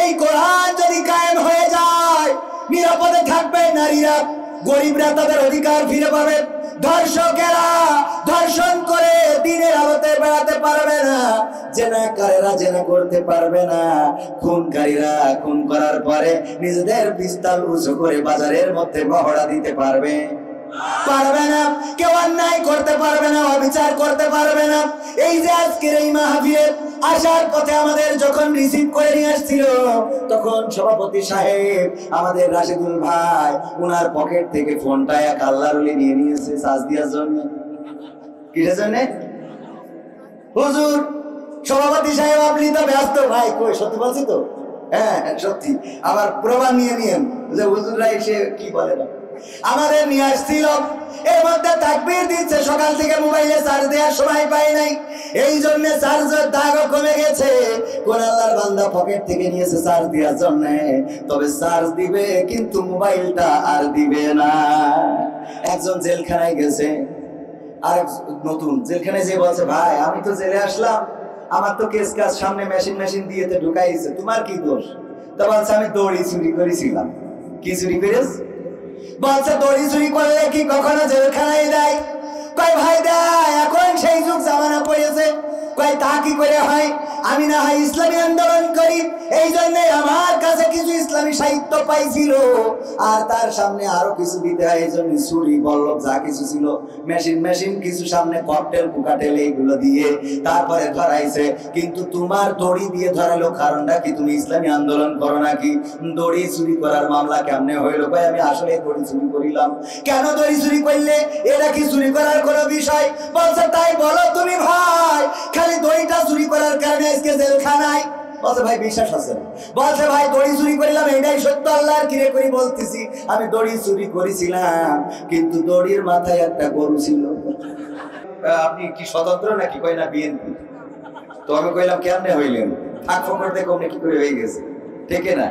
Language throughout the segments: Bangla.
এই কোরআন যদি কায়েম হয়ে যায়, নিরাপদে থাকবে নারীরা, গরিবরা তাদের অধিকার ফিরে পাবে, ধর্ষকেরা ধর্ষণ করে দিনের আলোতে বেড়াতে পারবে না, জেনাকারীরা জেনা করতে পারবে না, খুনকারীরা খুন করার পরে নিজেদের পিস্তল উঁচু করে বাজারের মধ্যে মহড়া দিতে পারবে না, কেউ অন্যায় করতে পারবে না, অবিচার করতে পারবে না। এই যে আজকের এই মাহফিলে আসার পথে আমাদের যখন রিসিভ করে নিয়ে আসছিল, তখন সভাপতি সাহেব আমাদের রাশিদুল ভাই ওনার পকেট থেকে ফোনটা এক আল্লাহর ওলি নিয়ে নিয়েছে চার্জ দেওয়ার জন্য। কিসের জন্য? হুজুর সভাপতি সাহেব আপনি তো ব্যস্ত। ভাই কই, সত্যি বলছি তো? হ্যাঁ সত্যি। আবার প্রমাণ নিয়ে নিয়েন যে হুজুররা এসে কি বলে না। আমাদের নিয়ে আসছিল, এর মধ্যে তাকবীর দিচ্ছে, সকাল থেকে মোবাইলে চার্জ দেওয়ার সময় পাই নাই, এই জন্য চার্জের দাগও কমে গেছে। কোন আল্লাহর বান্দা পকেট থেকে নিয়েছে চার্জ দেওয়ার জন্য, তবে চার্জ দিবে কিন্তু মোবাইলটা আর দিবে না। একজন জেলখানায় গেছে, আর নতুন জেলখানায় যে বলছে ভাই আমি তো জেলে আসলাম, আমার তো কেস কাজ সামনে মেশিন দিয়ে তো ঢুকাইছে, তোমার কি দোষ? তা বলছে আমি দড়ি চুরি করেছিলাম। কি চুরি করেছ? বলছে দড়ি চুরি করলে কি কখনো জেলখানায় দেয়? কয় ভাই দেয়, এখন সেই যুগ জামানা পড়েছে। কয় তা কি করে হয়? আমি না হয় ইসলামী আন্দোলন করি, এই জন্য আমার কাছে কিছু ইসলামী সাহিত্য পাইছিল, আর তার সামনে আরো কিছু দিতে হয়, এই জন্য ছুরি বল্লভ যা কিছু ছিল, মেশিন কিছু সামনে ককটেল কুকাটেল এইগুলো দিয়ে তারপরে ধরাইছে। কিন্তু তোমার দড়ি দিয়ে ধরালো কারণটা কি? তুমি ইসলামী আন্দোলন করো নাকি? দড়ি চুরি করার মামলা কেমনে হইলো? ভাই আমি আসলে দড়ি চুরি করিলাম। কেন দড়ি চুরি করলে? এটা কি চুরি করার কোনো বিষয়? বলছে তাই বলো তুমি ভাই, খালি দড়িটা চুরি করার কারণে আজকে জেলখানায়? বলছে ভাই বিশ্বাস আছে? বলছে ভাই দড়ি চুরি করিলাম, এটাই সত্য, আল্লাহর কিরে করি বলতেছি, আমি দড়ি চুরি করেছিলাম, কিন্তু দড়ির মাথায় একটা গরু ছিল। আপনি কি স্বতন্ত্র নাকি? কয় না বিএনপি। তো আমি কইলাম কেমনে হইলেন? ফাঁক ফোকর দেখো কি করে হয়ে গেছে, ঠিক না?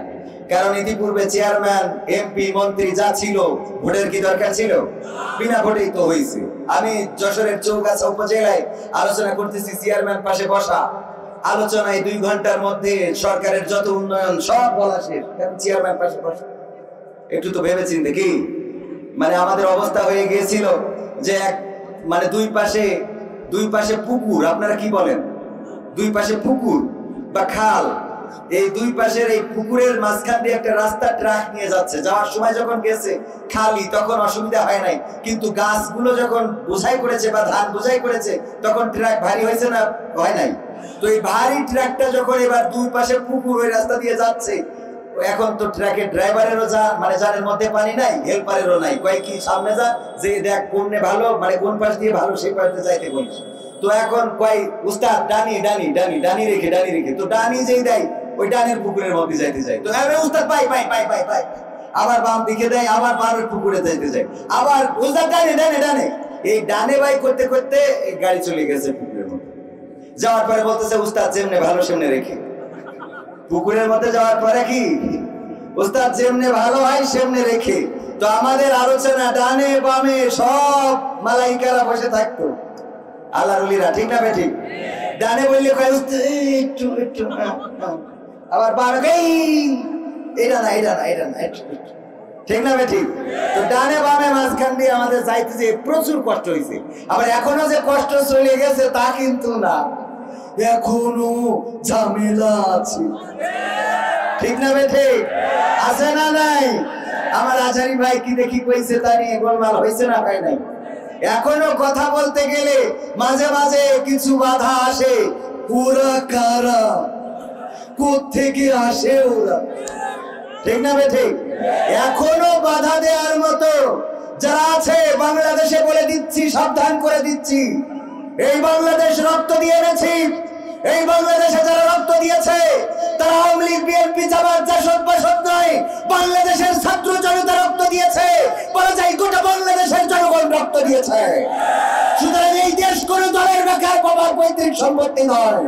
কারণ ইতিপূর্বে চেয়ারম্যান এমপি মন্ত্রী যা ছিল, ভোটের কি দরকার ছিল? বিনা ভোটেই তো হয়েছে। আমি যশোরের চৌগাছা উপজেলায় আলোচনা করতেছি, চেয়ারম্যান পাশে বসা, আলোচনায় 2 ঘন্টার মধ্যে সরকারের যত উন্নয়ন সব বলা শেষ, চেয়ারম্যান পাশে বসা। একটু তো ভেবেছেন দেখি, মানে আমাদের অবস্থা হয়ে গিয়েছিল যে মানে দুই পাশে পুকুর, আপনারা কি বলেন? 2 পাশে পুকুর বা খাল, এই 2 পাশের এই পুকুরের মাঝখান দিয়ে একটা রাস্তা ট্রাক নিয়ে যাচ্ছে, যাওয়ার সময় যখন গেছে খালি তখন অসুবিধা হয় নাই, কিন্তু গাছগুলো যখন বোঝাই করেছে বা ধান বোঝাই করেছে তখন ট্রাক ভারী হয়েছে না? হয় নাই। তো এই ভারী ট্রাকটা যখন এবার 2 পাশে পুকুর ওই রাস্তা দিয়ে যাচ্ছে, এখন তো ট্রাকের ড্রাইভারেরও মানে জানের মধ্যে পানি নাই, হেল্পারেরও নাই, কয় কি সামনে যা, যে দেখ কোনে ভালো, মানে কোন পাশ দিয়ে ভালো সেই পাশে যাইতে বলিস। তো এখন কয় উস্তাদ ডানি রেখে, তো ডানি যেই দেয় ওই ডানের পুকুরের মধ্যে যাইতে যায়, তো উস্তাদ পাই, আবার বাম দিকে দেয়, আবার বামের পুকুরে যাইতে যায়, আবার উস্তাদ ডানে, এই ডানে বাই করতে করতে গাড়ি চলে গেছে পুকুরের মধ্যে। যাওয়ার পরে বলতেছে উস্তাদ যেমনে ভালো সেমনে রেখে। পুকুরের মধ্যে যাওয়ার পরে কি উস্তাদ যেমনে ভালো হয় সেমনে রেখে। তো আমাদের আলোচনা ডানে বামে সব মালাইকারা বসে থাকতো, আল্লাহর ওলিরা, ঠিক না বেঠিক? ডানে বললে কয় উস্তাদ একটু, আবার বামে এটা না, ঠিক না বেঠিক? তো ডানে বামে মাঝখান দিয়ে আমাদের যাইতে যে প্রচুর কষ্ট হয়েছে। আবার এখনো যে কষ্ট চলে গেছে তা কিন্তু না, এখনো ঝামেলা আছে, ঠিক না বেঠিক? আছে না নাই? আমার আচারি ভাই কি দেখি কইছে তা নিয়ে গোলমাল হয়েছে না? হয় নাই। এখনো কথা বলতে গেলে মাঝে মাঝে কিছু বাধা আসে। ওরা কারা, কোত্থেকে আসে ওরা, ঠিক না বেঠিক? এখনো বাধা দেওয়ার মতো যারা আছে বাংলাদেশে, বলে দিচ্ছি, সাবধান করে দিচ্ছি, এই বাংলাদেশ রক্ত দিয়ে এনেছি। এই বাংলাদেশে যারা রক্ত দিয়েছে তারা আওয়ামী লীগ, বিএনপি, জামাত, জাসদ, বাসদ নয়, বাংলাদেশের ছাত্র জনতা রক্ত দিয়েছে, বলা যায় গোটা বাংলাদেশের জনগণ রক্ত দিয়েছে। সুতরাং এই দেশ কোন দলের বেকার বাবার পৈতৃক সম্পত্তি নয়।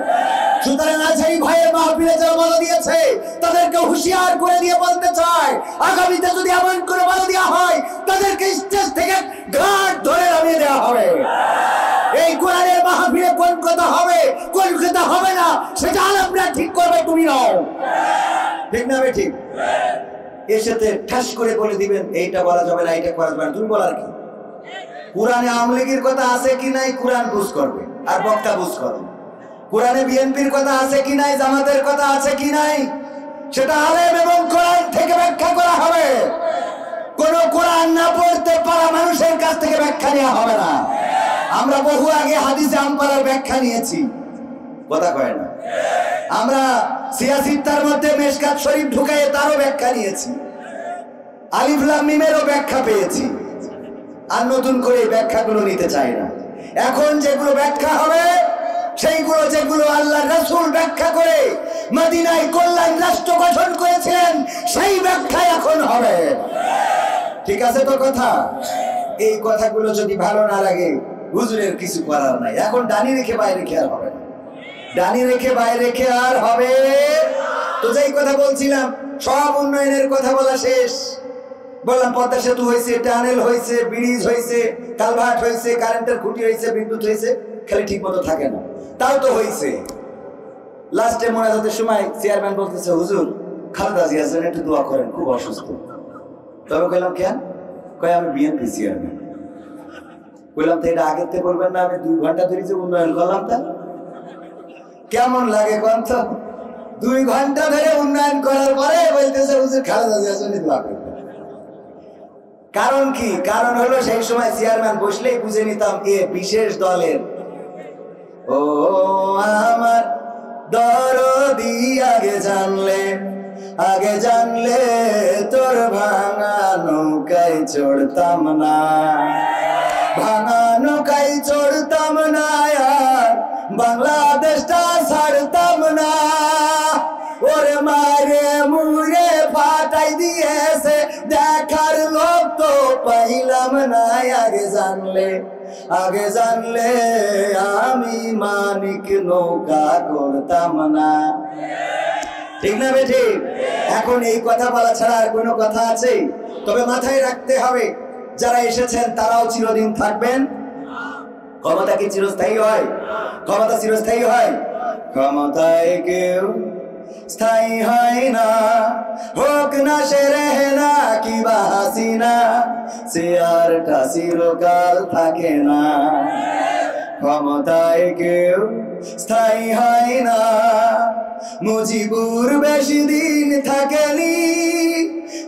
সুতরাং আজহারি ভাইয়ের মাহফিলে যারা বাধা দিয়েছে তাদেরকে হুঁশিয়ার করে দিয়ে বলতে চায়, আগামীতে যদি এমন করে বাধা দেওয়া হয় তাদেরকে স্টেজ থেকে ঘাট ধরে নামিয়ে দেওয়া হবে। এই কোরআনের মাহফিলে কোন কথা হবে, কোন কথা হবে না, সেটা আমরা ঠিক করবে, তুমি নও। ঠিক না বে ঠিক? এর সাথে ঠাস করে বলে দিবেন এইটা বলা যাবে না, এইটা করা যাবে না, তুমি বলার কি? কোরআনে আওয়ামী লীগের কথা আছে কি নাই কোরআন বুঝ করবে আর বক্তা বুঝ করবে। কোরআনে বিএনপির কথা আছে কি নাই, জামাতের কথা আছে কি নাই, সেটা আলেম এবং কোরআন থেকে ব্যাখ্যা করা হবে। কোন কোরআন না পড়তে পারা মানুষের কাছ থেকে ব্যাখ্যা নেওয়া হবে না। আমরা বহু আগে হাদিসে আমপারার ব্যাখ্যা নিয়েছি, কথা কয় না। আমরা সিয়াসিত্তার মধ্যে মেশকাত শরীফ ঢুকাইয়ে তারও ব্যাখ্যা নিয়েছি, আলিফ লাম মিমেরও ব্যাখ্যা পেয়েছি। আর নতুন করে এই ব্যাখ্যাগুলো নিতে চাই না। এখন যেগুলো ব্যাখ্যা হবে সেইগুলো যেগুলো আল্লাহ রাসূল ব্যাখ্যা করে মদিনায় কল্যাণ রাষ্ট্র গঠন করেছিলেন সেই ব্যাখ্যা এখন হবে। ঠিক আছে তো কথা? এই কথাগুলো যদি ভালো না লাগে হুজুরের কিছু করার নাই। এখন ডানি রেখে বাইরে রেখে আর হবে না, ডানি রেখে বাইরে রেখে আর হবে। তো যেই কথা বলছিলাম, সব উন্নয়নের কথা বলা শেষ। বললাম পদ্মা সেতু হয়েছে, টানেল হয়েছে, ব্রিজ হয়েছে, কালভার্ট হয়েছে, কারেন্টের খুঁটি হয়েছে, বিদ্যুৎ হয়েছে, খালি ঠিক মতো থাকে না, তাও তো হয়েছে। লাস্টে মোনাজাতের সময় চেয়ারম্যান বলতেছে, হুজুর খালেদা জিয়ার জন্য একটু দোয়া করেন, খুব অসুস্থ। তবে কইলাম কেন? কয় আমি বিএনপি চেয়ারম্যান। বললাম তো এটা আগের থেকে বলবেন না, আমি 2 ঘন্টা ধরে যে উন্নয়ন করলাম তা কেমন লাগে কোন তো? 2 ঘন্টা ধরে উন্নয়ন করার পরে বলতেছে হুজুর খালেদা জিয়ার জন্য দোয়া করবেন। কারণ কি? কারণ হলো সেই সময় চেয়ারম্যান বসলেই বুঝে নিতাম এ বিশেষ দলের। ও আমার দরদি আগে জানলে তোর ভাঙা নৌকায় চড়তাম না, ভাঙা নৌকায় চড়তাম না, আর বাংলাদেশটা ছাড়তাম না। ওরে মারে মুরে ফাটাই দিয়েছে, দেখার লোক তো পাইলাম না। আগে জানলে আমি মানিক নৌকা করতাম না। ঠিক না বেঠি? এখন এই কথা বলা ছাড়া আর কোনো কথা আছে? তবে মাথায় রাখতে হবে যারা এসেছেন তারাও চিরদিন থাকবেন। ক্ষমতা কি চিরস্থায়ী হয়? ক্ষমতা চিরস্থায়ী হয়? ক্ষমতায় কেউ স্থায়ী হয় না, হোক না সে রেহেনা কিবা হাসিনা, চেয়ারটা চিরকাল থাকে না। ক্ষমতায় কেউ স্থায়ী হয় না, মুজিবুর বেশি দিন থাকেনি,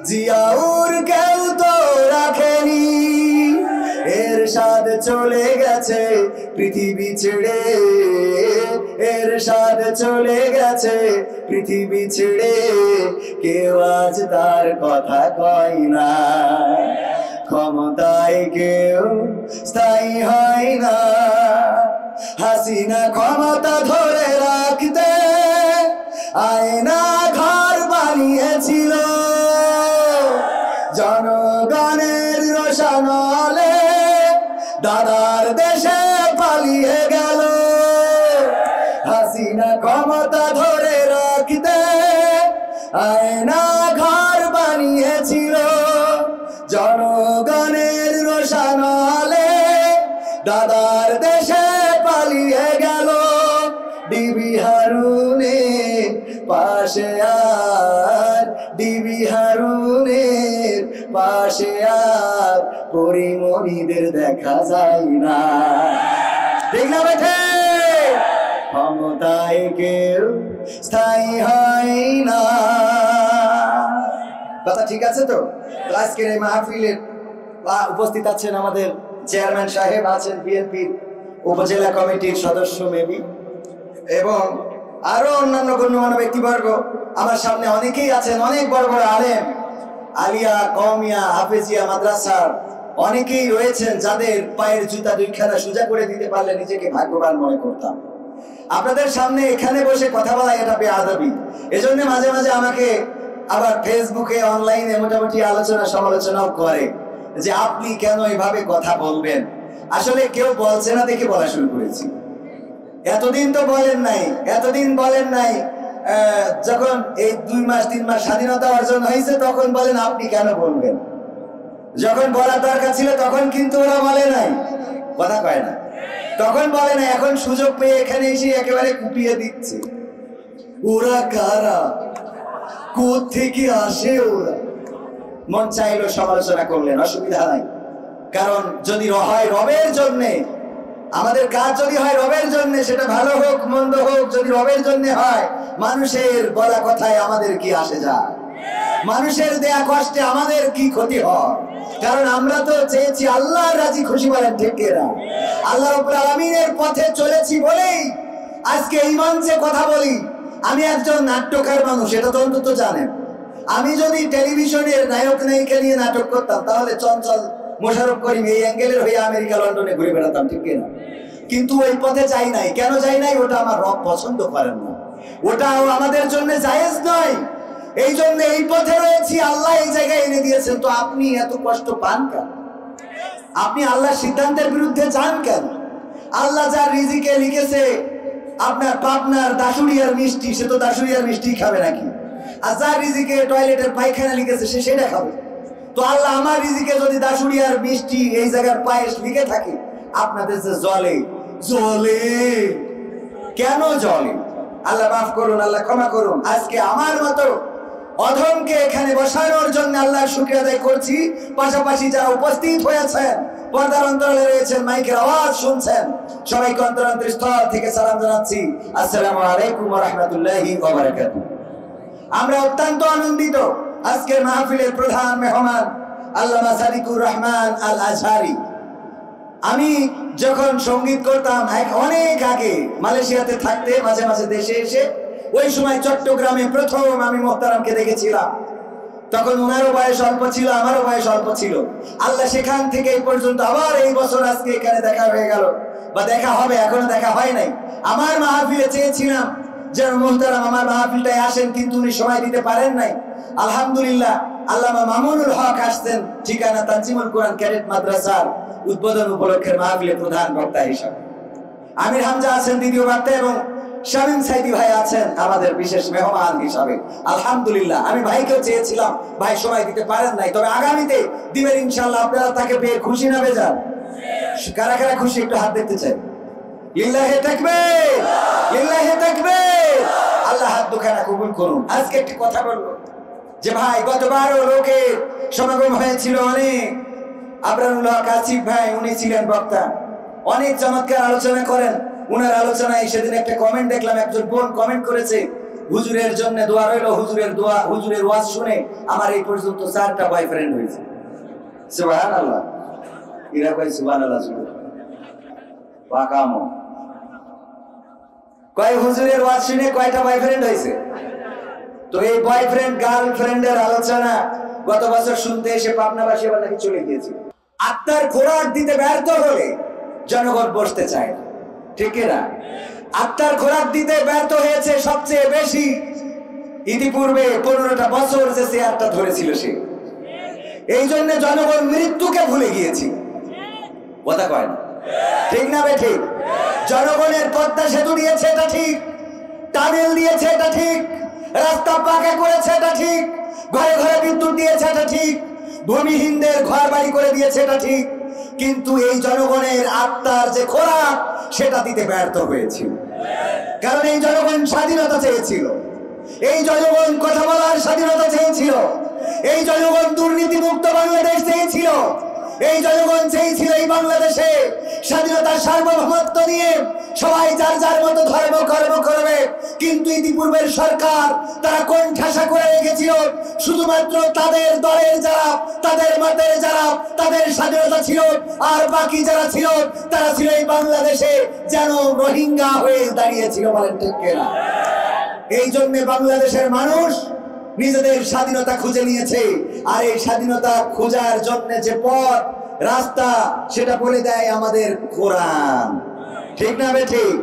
জিয়াউর কেউ তো রাখেনি। এরশাদ চলে গেছে পৃথিবী ছেড়ে, এরশাদ চলে গেছে পৃথিবী ছেড়ে, কেউ আজ তার কথা কয় না। ক্ষমতায় কেউ স্থায়ী হয় না, হাসিনা ক্ষমতা ধরে রাখতে আয়না ঘর বানিয়েছিল, জনগণের রোশানলে দাদার দেশে পালিয়ে গেল। হাসিনা ক্ষমতা ধরে রাখতে আয়না ঘর বানিয়েছিল, জনগণের রোশানলে দাদার দেশে পালিয়ে গেল। ডিবি হারুনের পাশে আর, ডিবি হারুনের পাশে আর পরিমণিদের দেখা যায় না। ঠিক না বেঠে? ক্ষমতায় কেউ স্থায়ী হয় না। কথা ঠিক আছে তো? আজকের এই মাহফিলের উপস্থিত আছেন আমাদের চেয়ারম্যান সাহেব, আছেন বিএনপির উপজেলা কমিটির সদস্য মেবি, এবং আরো অন্যান্য গণ্যমান্য ব্যক্তিবর্গ। আমার সামনে অনেকেই আছেন, অনেক বড় বড় আলেম, আলিয়া, কওমিয়া, হাফেজিয়া মাদ্রাসার অনেকেই রয়েছেন যাদের পায়ের জুতা 2খানা সোজা করে দিতে পারলে নিজেকে ভাগ্যবান মনে করতাম। আপনাদের সামনে এখানে বসে কথা বলা এটা বেআদবি। এজন্য মাঝে মাঝে আমাকে আবার ফেসবুকে, অনলাইনে মোটামুটি আলোচনা সমালোচনাও করে যে আপনি কেন এভাবে কথা বলবেন। আসলে কেউ বলছে না দেখে বলা শুরু করেছি। এতদিন তো বলেন নাই, এতদিন বলেন নাই। যখন এই 2 মাস 3 মাস স্বাধীনতা অর্জন হয়েছে তখন বলেন আপনি কেন বলবেন। যখন বলার দরকার ছিল তখন কিন্তু ওরা বলে নাই, কথা কয় না, তখন বলে না। এখন সুযোগ পেয়ে এখানে এসে একেবারে কুপিয়ে দিচ্ছে। ওরা কারা? কোত্থেকে আসে ওরা? মন চাইলো সমালোচনা করলেন, অসুবিধা নাই। কারণ যদি হয় রবের জন্যে, আমাদের কাজ যদি হয় রবের জন্য, সেটা ভালো হোক মন্দ হোক, যদি রবের জন্য হয়, মানুষের বলা কথায় আমাদের কি আসে যায়? মানুষের দেয়া কষ্টে আমাদের কি ক্ষতি হয়? কারণ আমরা তো চেয়েছি আল্লাহর রাজি খুশি, বলেন ঠিক কিনা? আল্লাহ রাব্বুল আলামিনের পথে চলেছি বলেই আজকে এই মঞ্চে কথা বলি। আমি একজন নাট্যকার মানুষ, এটা তো অন্তত জানেন। আমি যদি টেলিভিশনের নায়ক নায়িকা নিয়ে নাটক করতাম, তাহলে চঞ্চল মোশাররফ করিম এই অ্যাঙ্গেলের হয়ে আমেরিকা লন্ডনে ঘুরে বেড়াতাম, ঠিক কিনা? কিন্তু ওই পথে যাই নাই। কেন যাই নাই? ওটা আমার রব পছন্দ করেন না, ওটাও আমাদের জন্য জায়েজ নয়। এই জন্য এই পথে রয়েছি, আল্লাহ এই জায়গায় এনে দিয়েছেন। তো আপনি এত কষ্ট পান কেন? আপনি আল্লাহর সিদ্ধান্তের বিরুদ্ধে যান কেন? আল্লাহ যার রিজিকে লিখেছে আপনার পাবনার দাসুরিয়ার মিষ্টি, সে তো দাসুরিয়ার মিষ্টি খাবে নাকি? আর যার রিজিকে টয়লেটের পায়খানা লিখেছে, সে সেটা খাবে। তো আল্লাহ আমার রিজিকে যদি দাসুরিয়ার মিষ্টি, এই জায়গার পায়েস লিখে থাকে, আপনাদের যে জলে জলে কেন জলে? আল্লাহ মাফ করুন, আল্লাহ ক্ষমা করুন। আজকে আমার মতো অধমকে এখানে বসানোর জন্য আল্লাহর শুকরিয়া আদায় করছি। পাশাপাশি যারা উপস্থিত হয়েছেন, পর্দার অন্তরালে রয়েছেন, মাইকের আওয়াজ শুনছেন, সবাইকে অন্তরান্তর স্তর থেকে সালাম জানাচ্ছি। আসসালামু আলাইকুম ওয়া রাহমাতুল্লাহি ওয়া বারাকাতুহু। আমরা অত্যন্ত আনন্দিত, আজকের মাহফিলের প্রধান মেহমান আল্লামা সাদিকুর রহমান আল আজহারি। আমি যখন সঙ্গীত করতাম অনেক আগে, মালয়েশিয়াতে থাকতে মাঝে মাঝে দেশে এসে, ওই সময় চট্টগ্রামে প্রথম আমি মোহতারামকে দেখেছিলাম। তখন ওনারও বয়স অল্প ছিল, আমারও বয়স অল্প ছিল। আল্লাহ সেখান থেকে এই পর্যন্ত আবার এই বছর আজকে এখানে দেখা হয়ে গেল, বা দেখা হবে, এখনো দেখা হয় নাই। আমার মাহফিলে চেয়েছিলাম যেন মোহতারাম আমার মাহফিলটায় আসেন, কিন্তু উনি সময় দিতে পারেন নাই। আলহামদুলিল্লাহ আল্লামা মামুনুল হক আসছেন, ঠিকানা তানজিমুল কোরআন ক্যাডেট মাদ্রাসার উদ্বোধন উপলক্ষের মাহফিলে প্রধান বক্তা হিসাবে। আমির হামজা আছেন দ্বিতীয় বক্তা, এবং শামীম সাইদি ভাই আছেন আমাদের বিশেষ মেহমান হিসাবে। আলহামদুলিল্লাহ আমি ভাইকেও চেয়েছিলাম, ভাই সময় দিতে পারেন নাই, তবে আগামীতে দিবেন ইনশাআল্লাহ। আপনারা তাকে পেয়ে খুশি না বেজার? কারা কারা খুশি একটু হাত দেখতে চাই। লিল্লাহি তাকবীর, লিল্লাহি তাকবীর। আল্লাহ হাত দুখানা কবুল করুন। আজকে একটি কথা বলবো যে ভাই, গতবারও লোকের সমাগম হয়েছিল অনেক। আবরারুল হক আসিফ ভাই, উনি ছিলেন বক্তা, অনেক চমৎকার আলোচনা করেন। উনার আলোচনায় সেদিন একটা কমেন্ট দেখলাম, একজন বোন কমেন্ট করেছে, হুজুরের জন্য দোয়া রইল, হুজুরের দোয়া, হুজুরের ওয়াজ শুনে আমার এই পর্যন্ত 4টা বয়ফ্রেন্ড হয়েছে। সুবহানাল্লাহ, এরা কয় সুবহানাল্লাহ, পাকামো কয় হুজুরের ওয়াজ শুনে কয়টা বয়ফ্রেন্ড হয়েছে? তো এই বয়ফ্রেন্ড গার্লফ্রেন্ডের আলোচনা গত বছর শুনতে এসে পাবনাবাসী আবার নাকি চলে গিয়েছে। আত্মার খোরাক দিতে ব্যর্থ হলে জনগণ বসতে চায়, ঠিক না? আত্মার খোরাক দিতে ব্যর্থ হয়েছে সবচেয়ে বেশি ইতিপূর্বে 15টা বছর যে চেয়ারটা ধরেছিল সে। এই জন্য জনগণ মৃত্যুকে ভুলে গিয়েছে। কথা কয় না, ঠিক না বে ঠিক? জনগণের পদ্মা সেতু দিয়েছে, এটা ঠিক। টানেল দিয়েছে, এটা ঠিক। রাস্তা পাকা করেছে, এটা ঠিক। ঘরে ঘরে বিদ্যুৎ দিয়েছে, এটা ঠিক। ভূমিহীনদের ঘর বাড়ি করে দিয়েছে, এটা ঠিক। কিন্তু এই জনগণের আত্মার যে খোরাক, সেটা দিতে ব্যর্থ হয়েছিল। কারণ এই জনগণ স্বাধীনতা চেয়েছিল, এই জনগণ কথা বলার স্বাধীনতা চেয়েছিল, এই জনগণ দুর্নীতিমুক্ত বাংলাদেশ চেয়েছিল, এই জনগণ চেয়েছিল এই বাংলাদেশে স্বাধীনতার সার্বভৌমত্ব নিয়ে সবাই যার যার মতো ধর্ম কর্ম করবে। কিন্তু ইতিপূর্বের সরকার তারা কোণঠাসা করে রেখেছিল শুধুমাত্র তাদের দলের যারা, তাদের মতের যারা, তাদের স্বাধীনতা ছিল, আর বাকি যারা ছিল তারা ছিল এই বাংলাদেশে যেন রোহিঙ্গা হয়ে দাঁড়িয়েছিল, বলেন ঠিক কিনা? এই জন্য বাংলাদেশের মানুষ নিজেদের স্বাধীনতা খুঁজে নিয়েছে। আর এই স্বাধীনতা খোঁজার জন্য যে পথ রাস্তা, সেটা বলে দেয় আমাদের কোরআন, ঠিক না বে ঠিক?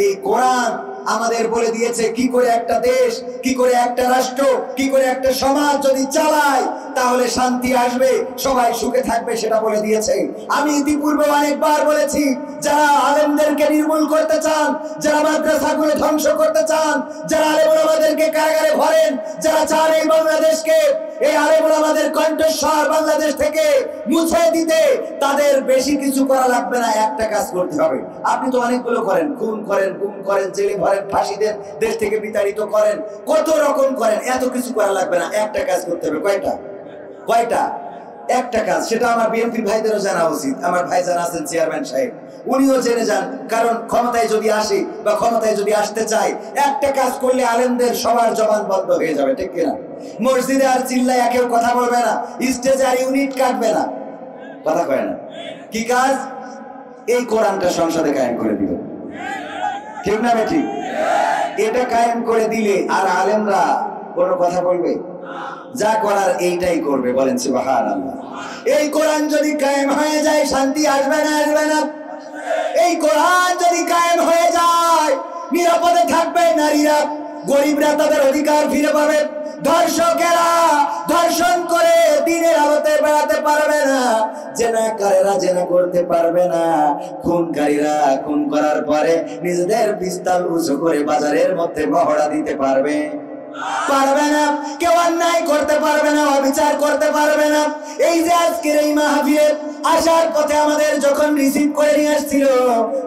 এই কোরআন আমাদের বলে দিয়েছে কি করে একটা দেশ, কি করে একটা রাষ্ট্র, কি করে একটা সমাজ যদি চালায় তাহলে শান্তি আসবে, সবাই সুখে থাকবে, সেটা বলে দিয়েছে। আমি ইতিপূর্বে অনেকবার বলেছি, যারা আলেমদেরকে নির্মূল করতে চান, যারা মাদ্রাসাগুলো ধ্বংস করতে চান, যারা আলেম ওলামাদেরকে কারাগারে ভরেন, যারা চান এই বাংলাদেশকে, এই আলেম ওলামাদের কণ্ঠস্বর বাংলাদেশ থেকে মুছে দিতে, তাদের বেশি কিছু করা লাগবে না, একটা কাজ করতে হবে। আপনি তো অনেকগুলো করেন, খুন করেন, গুম করেন, জেলে ভরেন, করেন, ফাঁসি দেন, দেশ থেকে বিতাড়িত করেন, কত রকম করেন। এত কিছু করা লাগবে না, একটা কাজ করতে হবে। কয়টা? কয়টা? একটা কাজ। সেটা আমার বিএনপি ভাইদেরও জানা উচিত। আমার ভাইজান আছেন চেয়ারম্যান সাহেব, উনিও জেনে যান। কারণ ক্ষমতায় যদি আসে বা ক্ষমতায় যদি আসতে চায়, একটা কাজ করলে আলেমদের সবার জবান বন্ধ হয়ে যাবে, ঠিক কিনা? মসজিদে আর চিল্লায় কেউ কথা বলবে না, স্টেজে আর ইউনিট কাটবে না, কথা কয় না। কি কাজ? এই কোরআনটা সংসদে কায়েম করে দিল, ঠিক না বেঠিক? এটা কায়েম করে দিলে আর আলেমরা কোনো কথা বলবে? যা করার এইটাই করবে। বলেন সুবহানাল্লাহ। এই কোরআন যদি কায়েম হয়ে যায়, শান্তি আসবে না? আসবে না? এই কোরআন যদি কায়েম হয়ে যায়, নিরাপদে থাকবে নারীরা, গরিবরা তাদের অধিকার ফিরে পাবে, ধর্ষকেরা ধর্ষণ করে দিনের আলোতে বেড়াতে পারবে না, জেনাকারীরা জেনা করতে পারবে না, খুনকারীরা খুন করার পরে নিজেদের পিস্তল উঁচু করে বাজারের মধ্যে মহড়া দিতে পারবে না, কেউ অন্যায় করতে পারবে না, অবিচার করতে পারবে না। এই যে আজকের এই মাহফিলে আসার পথে আমাদের যখন রিসিভ করে নিয়ে আসছিল,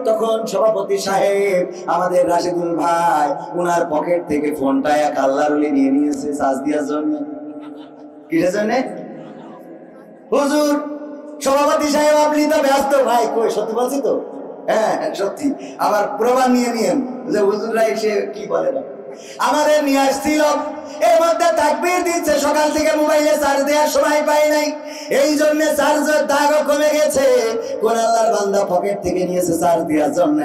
তখন সভাপতি সাহেব আমাদের রাশিদুল ভাই ওনার পকেট থেকে ফোনটা এক আল্লাহর ওলি নিয়ে নিয়েছে চার্জ দেওয়ার জন্য। কিসের জন্য? হুজুর সভাপতি সাহেব আপনি তো ব্যস্ত। ভাই কই, সত্যি বলছি তো? হ্যাঁ সত্যি। আবার প্রমাণ নিয়ে নিয়েন যে হুজুররা এসে কি বলে না। আমাদের নিয়ে আসছিল, এর মধ্যে তাকবীর দিচ্ছে, সকাল থেকে মোবাইলে চার্জ দেওয়ার সময় পাই নাই, এই জন্য চার্জের দাগও কমে গেছে। কোন আল্লাহর বান্দা পকেট থেকে নিয়েছে চার্জ দেওয়ার জন্য,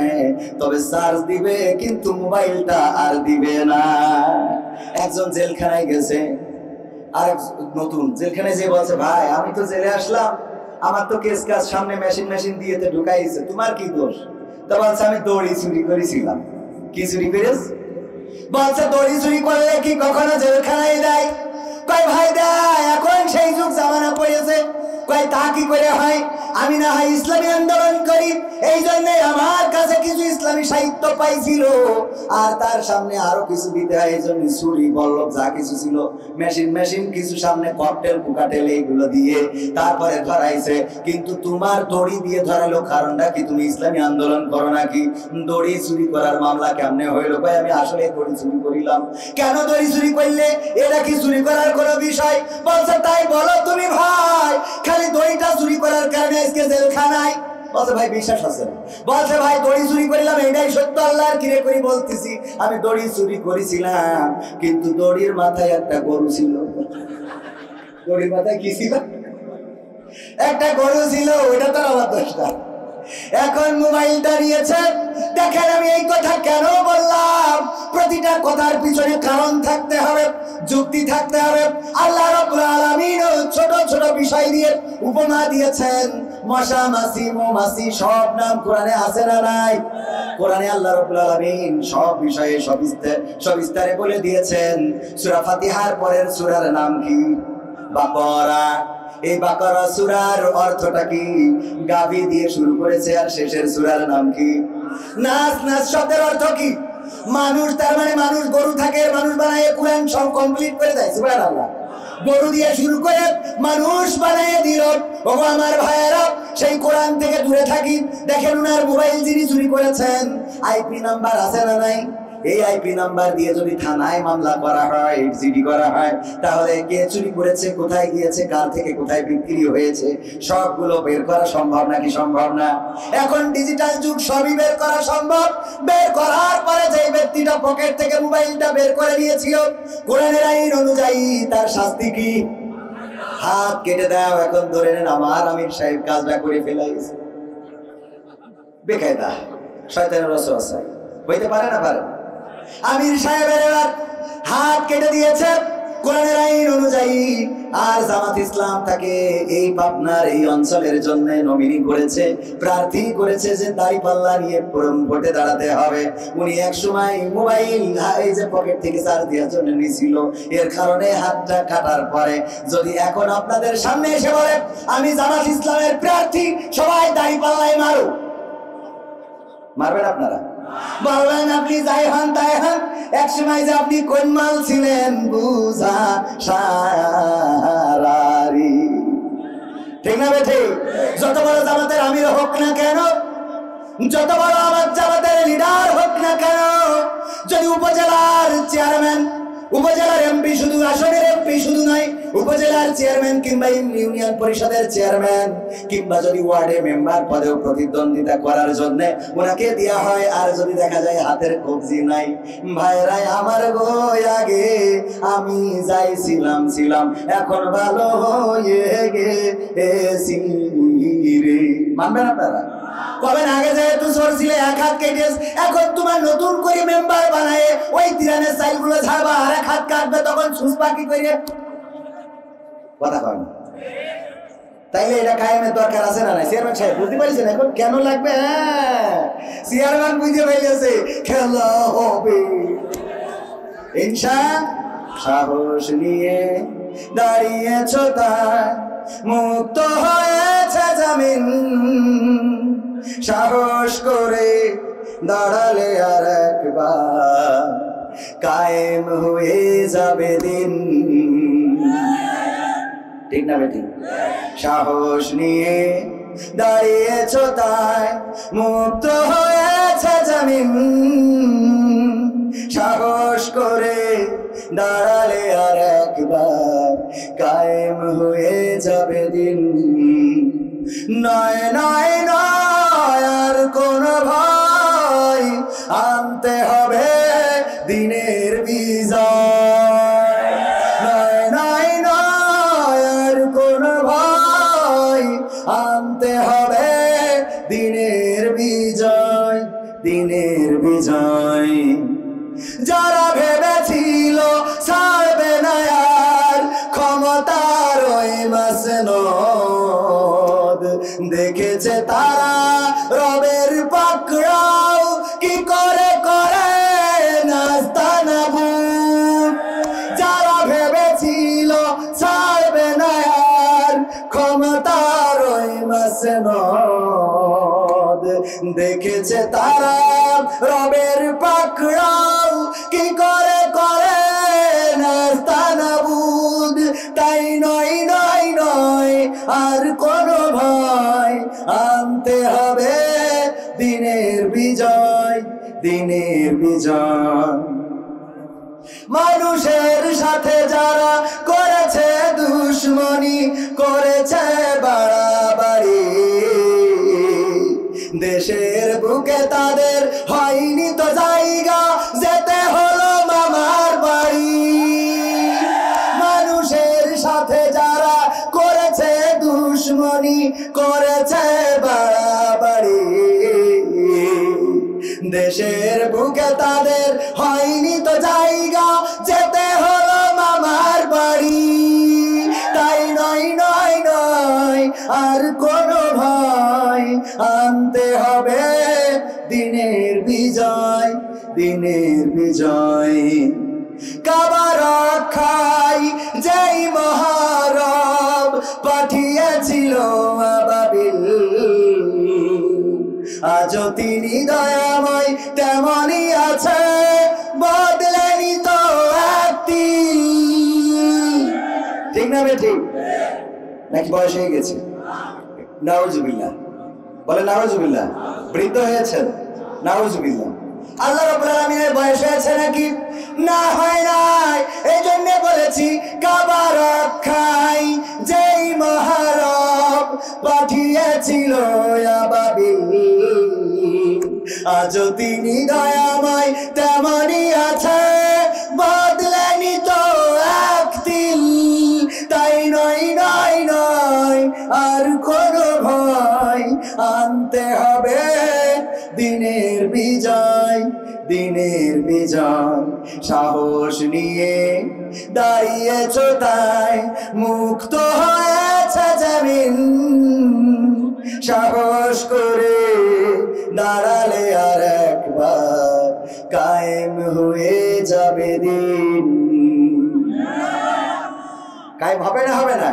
তবে চার্জ দিবে কিন্তু মোবাইলটা আর দিবে না। একজন জেলখানায় গেছে, আর নতুন জেলখানায় যে বলছে, ভাই আমি তো জেলে আসলাম, আমার তো কেস কাজ সামনে মেশিন দিয়ে ঢুকাইছে, তোমার কি দোষ? তা বলছে আমি দড়ি চুরি করেছিলাম। কি চুরি করেছ? বলছে দড়ি চুরি করলে কি কখনো জেলখানায় দেয়? কয় ভাই দেয়, এখন সেই যুগ জামানা পড়েছে। কয় তা কি করে হয়? আমি না হয় ইসলামী আন্দোলন করি, এই জন্য আমার কাছে কিছু ইসলামী সাহিত্য পাইছিল, আর তার সামনে আরো কিছু দিতে হয়, এই জন্য ছুরি বল্লভ যা কিছু ছিল, মেশিন কিছু সামনে ককটেল কুকাটেল এইগুলো দিয়ে তারপরে ধরাইছে। কিন্তু তোমার দড়ি দিয়ে ধরালো কারণটা কি? তুমি ইসলামী আন্দোলন করো নাকি? দড়ি চুরি করার মামলা কেমনে হইলো? ভাই আমি আসলে দড়ি চুরি করিলাম। কেন দড়ি চুরি করলে? এটা কি চুরি করার কোনো বিষয়? বলছে তাই বলো তুমি ভাই, খালি দড়িটা চুরি করার কারণে আজকে জেলখানায়? বলছে ভাই বিশ্বাস আছে? বলছে ভাই দড়ি চুরি করিলাম, এটাই সত্য, আল্লাহর কিরে করে বলতেছি, আমি দড়ি চুরি করেছিলাম, কিন্তু দড়ির মাথায় একটা গরু ছিল। দড়ির মাথায় কি ছিল? একটা গরু ছিল, ওইটা তো আমার দোষটা। এখন মোবাইলটা নিয়েছে। দেখেন আমি এই কথা কেন বললাম, প্রতিটা কথার পিছনে কারণ থাকতে হবে, যুক্তি থাকতে হবে। আল্লাহ রাব্বুল আলামিন ছোট ছোট বিষয় দিয়ে উপমা দিয়েছেন। মশা, মাছি, মৌমাছি সব নাম কোরআনে আছে না নাই? কোরআনে আল্লাহ রাব্বুল আলামিন সব বিষয়ে সবিস্তারে বলে দিয়েছেন। সূরা ফাতিহার পরের সূরার নাম কি? বাকরা। এই বাকরা সূরার অর্থটা কি? গাভী দিয়ে শুরু করেছে, আর শেষের সূরার নাম কি? নাস। নাস শব্দের অর্থ কি? মানুষ। তার মানে মানুষ গরু থাকে, মানুষ বানায় কোরআন সব কমপ্লিট করে দেয়। সুবহানাল্লাহ। গরু দিয়ে শুরু করে মানুষ বানিয়ে দিল। ওগো আমার ভাইয়েরা, সেই কোরআন থেকে দূরে থাকি। দেখেন উনার মোবাইল যিনি চুরি করেছেন, আইপি নাম্বার আছে না নাই? এই আইপি নাম্বার দিয়ে যদি থানায় মামলা করা হয়, জিডি করা হয়, তাহলে কে চুরি করেছে, কোথায় গিয়েছে, কার থেকে কোথায় বিক্রি হয়েছে, সবগুলো বের করা সম্ভব নাকি সম্ভব না? এখন ডিজিটাল যুগ, সবই বের করা সম্ভব। বের করার পরে যে ব্যক্তিটা পকেট থেকে মোবাইলটা বের করে নিয়েছিল, কোরআনের আইন অনুযায়ী তার শাস্তি কি? হাত কেটে দাও। এখন ধরে নেন আমার আমির সাহেব কাজটা করে ফেলাইছে, বেকায়দা, শয়তানের ওয়াসওয়াসা। হইতে পারে না? পারে। আমির সাহেবের এবার হাত কেটে দিয়েছে কোরআনের আইন অনুযায়ী। আর জামাত ইসলাম তাকে এই পাবনার এই অঞ্চলের জন্য নমিনি করেছে, প্রার্থী করেছে যে দাঁড়িপাল্লা নিয়ে ভোটে দাঁড়াতে হবে। উনি এক সময় মোবাইল এই যে পকেট থেকে চার্জ দেওয়ার জন্য নিয়েছিল, এর কারণে হাতটা কাটার পরে যদি এখন আপনাদের সামনে এসে বলে আমি জামাত ইসলামের প্রার্থী, সবাই দাঁড়িপাল্লায় মারো, মারবেন আপনারা? বলবেন আপনি যাই হন তাই হন, এক সময় যে আপনি কোন মাল ছিলেন বুঝা সারারি, ঠিক না বেঠে? যত বড় জামাতের আমির হোক না কেন, যত বড় আমার জামাতের লিডার হোক না কেন, যদি উপজেলার চেয়ারম্যান, উপজেলার এমপি, শুধু আসনের এমপি শুধু নয়, উপজেলার চেয়ারম্যান কিংবা ইউনিয়ন পরিষদের চেয়ারম্যান কিংবা যদি ওয়ার্ডে মেম্বার পদেও প্রতিদ্বন্দ্বিতা করার জন্য ওনাকে দেওয়া হয়, আর যদি দেখা যায় হাতের কবজি নাই, ভাইরাই আমার গো আগে আমি ছিলাম এখন ভালো হয়ে গেছি রে। মানবেন আপনারা? কবেন আগে যেহেতু চোর ছিলে এক হাত কেটে, এখন তোমার নতুন করে মেম্বার বানায় ওই তিরানের চাইলগুলো ছাড়বা আর এক হাত কাটবে, তখন সুস পাখি করে কথা কয় না। তাইলে এটা কায়েমের দরকার আছে না? চেয়ারম্যান সাহেব বুঝতে পারছেন এখন কেন লাগবে? হ্যাঁ, চেয়ারম্যান বুঝতে পারছে খেলা হবে ইনশা। সাহস নিয়ে দাঁড়িয়েছ তাই মুক্ত হয়েছে জামিন, সাহস করে দাঁড়ালে আর একবার কায়েম হয়ে যাবে দিন। ঠিক না বেটি? সাহস নিয়ে দাঁড়িয়েছ তাই মুক্ত হয়েছে জামিন, সাহস করে দাঁড়ালে আর একবার কায়েম হয়ে যাবে দিন। নয় নয় নয় আর কোন ভয়, আনতে হবে দিনের বিজয়। নয় নয় নয় আর কোন ভয়, আনতে হবে দিনের বিজয়, দিনের বিজয়। যারা ভেবেছিল ছাড়বে না আর ক্ষমতার ওই মাসনদ, দেখেছে তারা রবের পাকড়াও কি করে করে নাস্তানাবুদ। যারা ভেবেছিল ছাড়বে না আর ক্ষমতার ওই মাসনদ, দেখেছে তারা রবের পাকড়াও কি করে করে নাস্তানাবুদ। তাই নয় নয় নয় আর কোন ভয়, আনতে হবে দিনের বিজয়, দিনের বিজয়। মানুষের সাথে যারা করেছে দুশ্মনী, করেছে বাড়াবাড়ি, দেশের বুকে তাদের হয়নি তো জায়গা, যেতে হলো মামার বাড়ি। মানুষের সাথে যারা করেছে দুশ্মনী, করেছে বাড়াবাড়ি, দেশের বুকে তাদের হয়নি তো জায়গা, যেতে হলো মামার বাড়ি। তাই নয় নয় নয় আর কোন ভয়, আনতে হবে দিনের বিজয়, দিনের বিজয়। কাবা রক্ষায় যেই মহারব পাঠিয়েছিল আবাবিল, আজও তিনি দয়াময় তেমনই আছে, বদলেনি তো একটি। ঠিক না বেটি? নাকি বয়স হয়ে গেছে? নাউজুবিল্লাহ বলে, নাউজুবিল্লাহ। বৃদ্ধ হয়েছেন? নাউজুবিল্লাহ। আল্লাহ রাব্বুল আলামিনের বয়স হয়েছে নাকি? না, হয় নাই। এই জন্য বলেছি কাবা রক্ষায় যেই মহারব পাঠিয়েছিল আবাবিল, আজও তিনি দয়াময় তেমনই আছে, বদলেনি তো একদিন। তাই নয় নয় নয় আর কোন ভয়, আনতে হবে দিনের বিজয়, দিনের বিজয়। সাহস নিয়ে দাঁড়িয়েছ তাই মুক্ত হয়েছে জামিন, সাহস করে দাঁড়ালে আর একবার কায়েম হয়ে যাবে দিন। কায়েম হবে না? হবে না?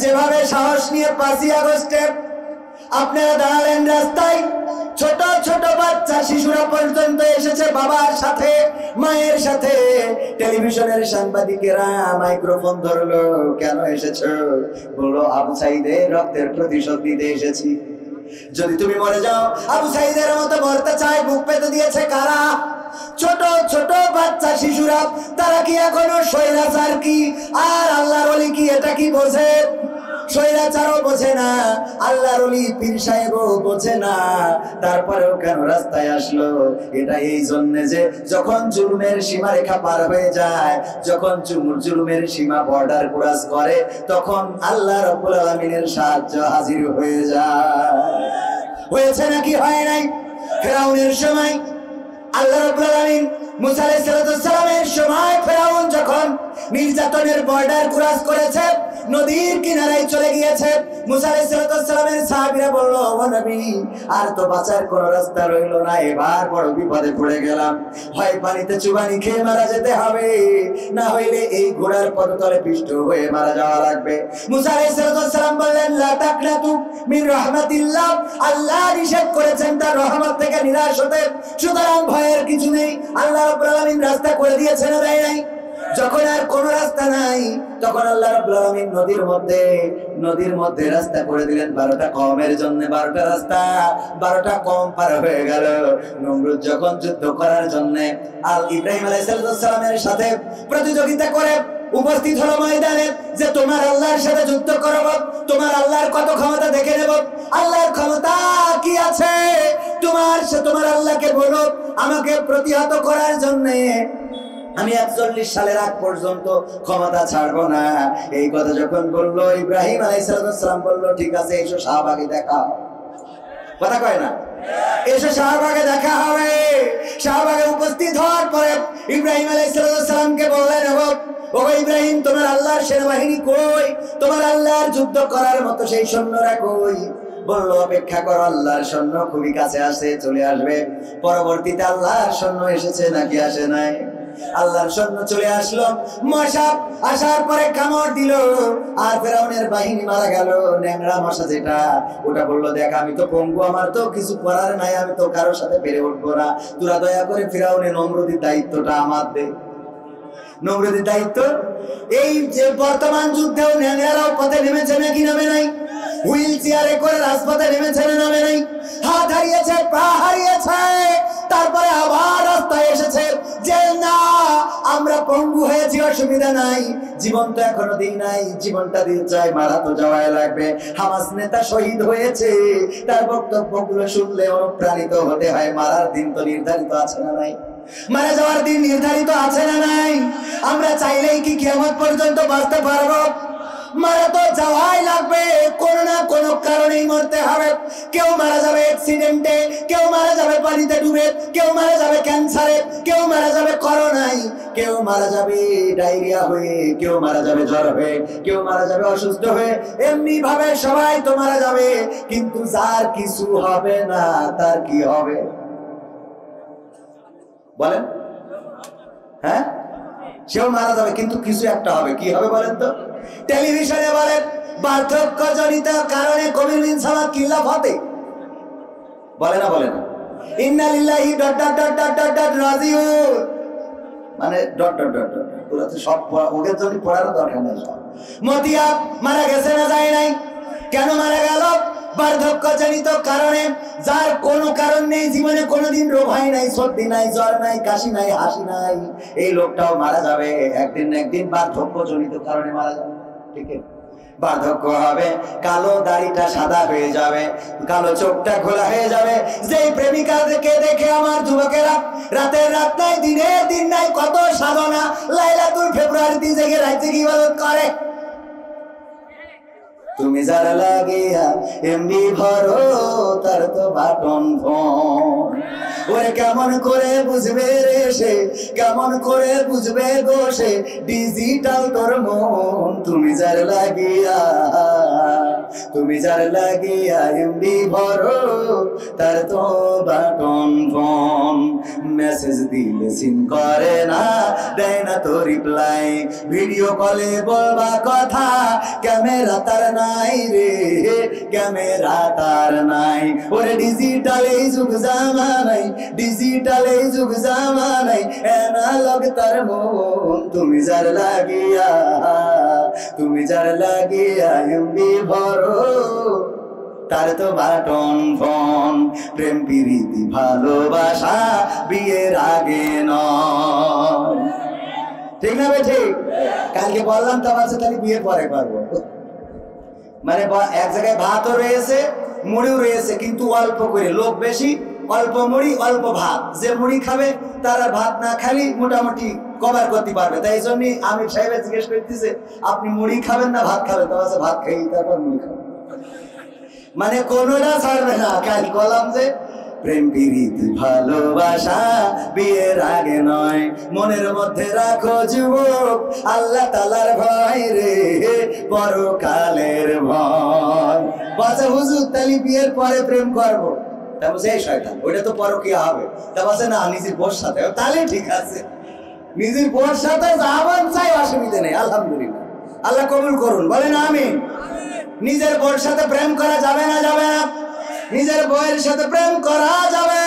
যেভাবে সাহস নিয়ে 5ই আগস্টে আপনারা দাঁড়ালেন রাস্তায়, ছোট ছোট বাচ্চা শিশুরা পর্যন্ত এসেছে বাবার সাথে, মায়ের সাথে। টেলিভিশনের সাংবাদিকেরা মাইক্রোফোন ধরলো, কেন এসেছো? বললো আবু সাঈদের রক্তের প্রতিশোধ নিতে এসেছি। যদি তুমি মরে যাও, আবু সাঈদের মতো মরতে চায়, বুক পেতে দিয়েছে কারা? ছোট ছোট বাচ্চা শিশুরা তারা কি এখনো স্বৈরাচার কি আর আল্লাহর ওলি কি এটা কি বোঝে? স্বৈরাচারও বোঝে না, আল্লাহর ওলি পীর সাহেবও বোঝে না। তারপরেও কেন রাস্তায় আসলো? এটা এই জন্য যে যখন জুলুমের সীমারেখা পার হয়ে যায়, যখন জুলুমের সীমা বর্ডার ক্রস করে, তখন আল্লাহ রাব্বুল আলামিনের সাহায্য হাজির হয়ে যায়। হয়েছে নাকি হয় নাই? ফেরাউনের সময় আল্লাহ রাব্বুল আলামিন মুসা আলাইহিস সালামের সময় ফেরাউন যখন নির্যাতনের বর্ডার ক্রস করেছে, নদীর কিনারায় চলে গিয়েছে, মুসা আলাইহিস সালামের সাহাবীরা বলল, ও নবী, আর তো বাঁচার কোনো রাস্তা রইল না, এবার বড় বিপদে পড়ে গেলাম, হয় পানিতে চুবানি খেয়ে মারা যেতে হবে, না হইলে এই ঘোড়ার পদতলে পিষ্ট হয়ে মারা যাওয়া লাগবে। মুসা আলাইহিস সালাম বললেন, লা তাকনাতু মিন রাহমাতিল্লাহ, আল্লাহ নিষেধ করেছেন তার রহমত থেকে নিরাশ হতে, সুতরাং ভয়ের কিছু নেই। আল্লাহ রাব্বুল আলামিন রাস্তা করে দিয়েছেন না দেয় নাই? যখন আর কোন রাস্তা নাই, তখন আল্লাহ রাব্বুল আলামিন নদীর মধ্যে রাস্তা করে দিলেন 12টা কওমের জন্য। 12টা রাস্তা, 12টা কওম পার হয়ে গেল। নমরুদ যখন যুদ্ধ করার জন্য ইব্রাহিম আলাইহিস সালামের সাথে প্রতিযোগিতা করে উপস্থিত হলো ময়দানে, যে তোমার আল্লাহর সাথে যুদ্ধ করব, তোমার আল্লাহর কত ক্ষমতা দেখে নেব। আল্লাহর ক্ষমতা কি আছে? তোমার আল্লাহকে বলো আমাকে প্রতিহত করার জন্য আমি 41 সালের আগ পর্যন্ত ক্ষমতা ছাড়বো না। এই কথা যখন বললো, ইব্রাহিম আলাইহিস সালাম বললো, ঠিক আছে, এসো শাহবাগে দেখা। কথা কয় না? এসো শাহবাগে দেখা হবে। শাহবাগে উপস্থিত হওয়ার পরে ইব্রাহিম আলাইহিস সালামকে বললেন, ও ইব্রাহিম, তোমার আল্লাহর সেনাবাহিনী কই? তোমার আল্লাহর যুদ্ধ করার মতো সেই সৈন্যরা কই? বললো, অপেক্ষা করো, আল্লাহর সৈন্য খুবই কাছে আসে, চলে আসবে। পরবর্তীতে আল্লাহর সৈন্য এসেছে নাকি আসে নাই? আল্লাহর সৈন্য চলে আসলো। মশা আসার পরে কামড় দিল, আর ফেরাউনের বাহিনী মারা গেল। ন্যাংরা মশা যেটা, ওটা বললো, দেখ আমি তো পঙ্গু, আমার তো কিছু করার নাই, আমি তো কারোর সাথে পেরে উঠবো না, তোরা দয়া করে ফেরাউনের নমরুদের দায়িত্বটা আমার দে। নমরুদের দায়িত্ব এই যে বর্তমান যুদ্ধেও ন্যাংরারাও পথে নেমেছে নাকি নামে নাই? হুইল চেয়ারে করে রাজপথে নেমেছে না নামে নাই? হাত হারিয়েছে, পা হারিয়েছে, তারপরে আবার রাস্তায় এসেছে যে না, আমরা পঙ্গু হয়েছি, অসুবিধা নাই, জীবন তো এখনো দিই নাই, জীবনটা দিয়ে চাই, মারা তো যাওয়াই লাগবে। হামাস নেতা শহীদ হয়েছে, তার বক্তব্যগুলো শুনলে অনুপ্রাণিত হতে হয়। মারার দিন তো নির্ধারিত আছে না নাই? মারা যাওয়ার দিন নির্ধারিত আছে না নাই? আমরা চাইলেই কি কিয়ামত পর্যন্ত বাঁচতে পারবো? মারা তো যাওয়াই লাগবে, কোন না কোন কারণেই মরতে হবে। কেউ মারা যাবে অ্যাক্সিডেন্টে, কেউ মারা যাবে পানিতে ডুবে, কেউ মারা যাবে ক্যান্সারে, কেউ মারা যাবে করোনায়, কেউ মারা যাবে ডায়রিয়া হয়ে, কেউ মারা যাবে জ্বর হয়ে, কেউ মারা যাবে অসুস্থ হয়ে। এমনি ভাবে সবাই তো মারা যাবে, কিন্তু যার কিছু হবে না তার কি হবে বলেন? হ্যাঁ, সেও মারা যাবে, কিন্তু কিছু একটা হবে। কি হবে বলেন তো? টেলিভিশনে বলেন বার্ধক্যজনিত কারণে কবির বিন সামাদ কিল্লাফ হতে বলে না, বলে না, ইন্না লিল্লাহি dot dot dot dot dot dot রাজিউন, মানে ডট ডট ডট ডট, ওরা তো সব ওদের জন্য পড়ার দরকার নেই। সব মতিয়া মারা গেছে না যায় নাই? কেন মারা গেল? বার্ধক্যজনিত কারণে। যার কোনো কারণ নেই, জীবনে কোনোদিন রোগ হয় নাই, সর্দি নাই, জ্বর নাই, কাশি নাই, হাসি নাই, এই লোকটাও মারা যাবে একদিন না একদিন, বার্ধক্যজনিত কারণে মারা যাবে। ঠিক আছে, বার্ধক্য হবে, কালো দাড়িটা সাদা হয়ে যাবে, কালো চোখটা খোলা হয়ে যাবে। যেই প্রেমিকাদেরকে দেখে আমার যুবকেরা রাতের রাত নাই, দিনের দিন নাই, কত সাধনা, লাইলাতুল ফেব্রুয়ারিতে জেগে রাতে ইবাদত করে। তুমি যার লাগিয়া এমনি ভরো, তার তো বাটন ফোন। ওরে কেমন করে বুঝবে রে সে, কেমন করে বুঝবে গো সে, ডিজিটাল তোর মন। তুমি যার লাগিয়া এমনি ভরো, তার তো বাটন ফোন। মেসেজ দিলে সিন করে না, দেয় না তো রিপ্লাই, ভিডিও কলে বলবা কথা, ক্যামেরা তার নাই রে, ক্যামেরা তার নাই। ওরে ডিজিটাল এই যুগ জামানাই, ডিজিটাল এই যুগ জামানাই, অ্যানালগ তার মন। তুমি যার লাগিয়া এমবি ভরো, তার তো বাটন ফোন। প্রেম প্রীতি ভালোবাসা বিয়ের আগে নয়, ঠিক না ভাই? ঠিক। কালকে বললাম তো আমার তাহলে বিয়ের পরে করবো। মানে এক জায়গায় ভাতও রয়েছে, মুড়িও রয়েছে, কিন্তু অল্প করে, লোক বেশি, অল্প মুড়ি অল্প ভাত। যে মুড়ি খাবে তার আর ভাত না খালি মোটামুটি কভার করতে পারবে। তাই জন্যই আমির সাহেব জিজ্ঞেস করতেছে আপনি মুড়ি খাবেন না ভাত খাবেন? তো আছে ভাত খাই তারপর মুড়ি খাবেন, মানে কোনোটা ছাড়বে না। কাল বললাম যে প্রেম প্রীতি ভালোবাসা বিয়ের আগে নয়, মনের মধ্যে রাখো যুবক আল্লাহ তাআলার ভয় রে, পরকালের ভয়। বাচ্চা হুজুর তাহলে বিয়ের পরে প্রেম করবো? তা বলছে এই শয়তান, ওইটা তো পরকীয়া হবে। তা বলছে না, নিজের বোর সাথে। তাহলে ঠিক আছে, নিজের বোর সাথে যাবেন, চাই, অসুবিধা নেই। আলহামদুলিল্লাহ, আল্লাহ কবুল করুন, বলেন আমিন। নিজের বোর সাথে প্রেম করা যাবে না? যাবে না। নিজের বউয়ের সাথে প্রেম করা যাবে।